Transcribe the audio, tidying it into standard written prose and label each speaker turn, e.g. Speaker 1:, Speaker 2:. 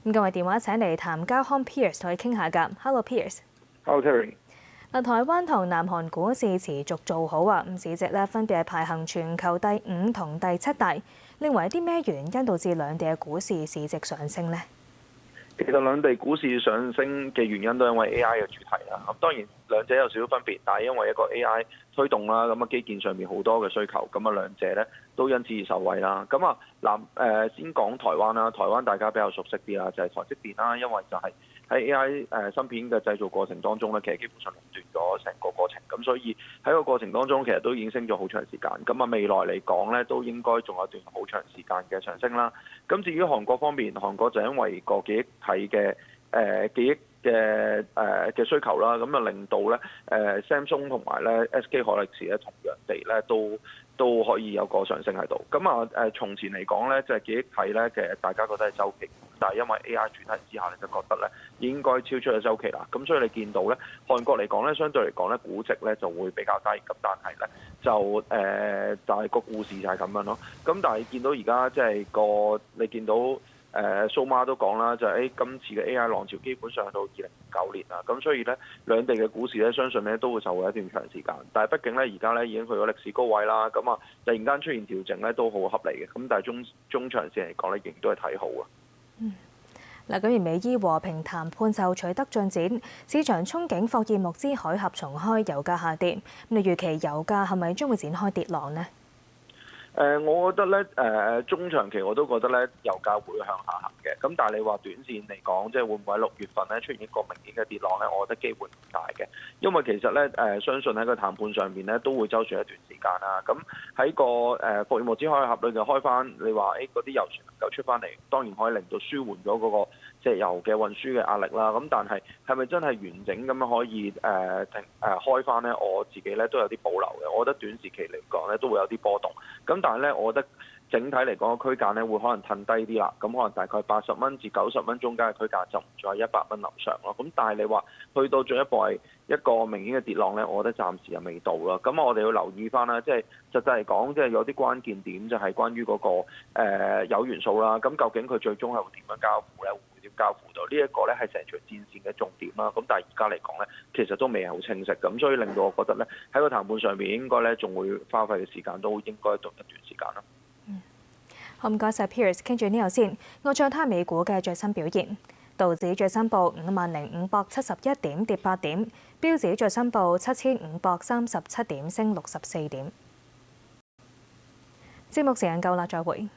Speaker 1: 咁今日電話請嚟譚家康 Piers 同佢傾下㗎。Hello Piers。Hello
Speaker 2: Terry。
Speaker 1: 台灣同南韓股市持續做好啊，咁市值咧分別係排行全球第5同第7大。認為啲咩原因導致兩地嘅股市市值上升呢？
Speaker 2: 其實兩地股市上升嘅原因都係因為 AI 嘅主題啦。咁當然兩者有少少分別，但係因為一個 AI 推動啦，咁啊基建上面好多嘅需求，咁啊兩者咧都因此而受惠啦。咁啊先講台灣啦，台灣大家比較熟悉啲啦，就係台積電啦，因為就係喺 AI 芯片嘅製造過程當中咧，其實基本上壟斷咗成個過程，咁所以喺個過程當中其實都已經升咗好長時間。咁啊未來嚟講咧，都應該仲有一段好長時間嘅上升啦。咁至於韓國方面，韓國就因為個記憶體嘅記憶嘅需求啦，咁啊令到咧Samsung 同埋咧 SK 海力士咧同樣地咧都可以有個上升喺度。咁啊從前嚟講咧，就係記憶體咧，其實大家覺得係週期，但係因為 AI 主題之下咧，就覺得咧應該超出咗週期啦。咁所以你見到咧韓國嚟講咧，相對嚟講咧估值咧就會比較低，咁但係咧就但係個故事就係咁樣咯。咁但係見到而家即係你見到。蘇媽都講啦，就係今次嘅 AI 浪潮基本上到2009年啦，咁所以咧兩地嘅股市咧，相信咧都會受惠一段長時間。但係畢竟咧而家咧已經去咗歷史高位啦，咁啊突然間出現調整咧都好合理嘅。咁但係中長線嚟講咧，仍然都係睇好啊。
Speaker 1: 嗱，咁而美伊和平談判就取得進展，市場憧憬霍爾木茲海峽重開，油價下跌。咁你預期油價係咪將會展開跌浪呢？
Speaker 2: 我覺得咧，中長期我都覺得咧，油價會向下行嘅。咁但係你話短線嚟講，即係會唔會喺6月份咧出現一個明顯嘅跌浪咧？我覺得機會唔大嘅，因為其實咧相信喺個談判上面咧都會周旋一段時間啦。咁喺個霍爾木茲海峽裏邊開翻，你話嗰啲油船能夠出翻嚟，當然可以令到舒緩咗嗰個石油嘅運輸嘅壓力啦。咁但係係咪真係完整咁樣可以開翻咧？我自己咧都有啲保留嘅。我覺得短時期嚟講咧都會有啲波動。咁但係咧，我覺得整體嚟講個區間咧會可能褪低啲啦，咁可能大概80蚊至90蚊中間嘅區間就唔再係100蚊樓上咯。咁但係你話去到進一步係一個明顯嘅跌浪咧，我覺得暫時又未到啦。咁我哋要留意翻啦，即係實際嚟講，即係有啲關鍵點就係關於嗰個鈾元素啦。咁究竟佢最終係會點樣交付咧？會點交付到呢一個咧係成場戰線嘅重點啦。咁但係而家嚟講咧，其實都未係好清晰，咁所以令到我覺得咧喺個談判上面應該咧仲會花費嘅時間都應該到一段時間啦。
Speaker 1: 好，唔該晒 Piers， 傾住呢度先。我再睇下美股嘅最新表現，道指最新報50,571點，跌8點；標指最新報7,537點，升64點。節目時間夠啦，再會。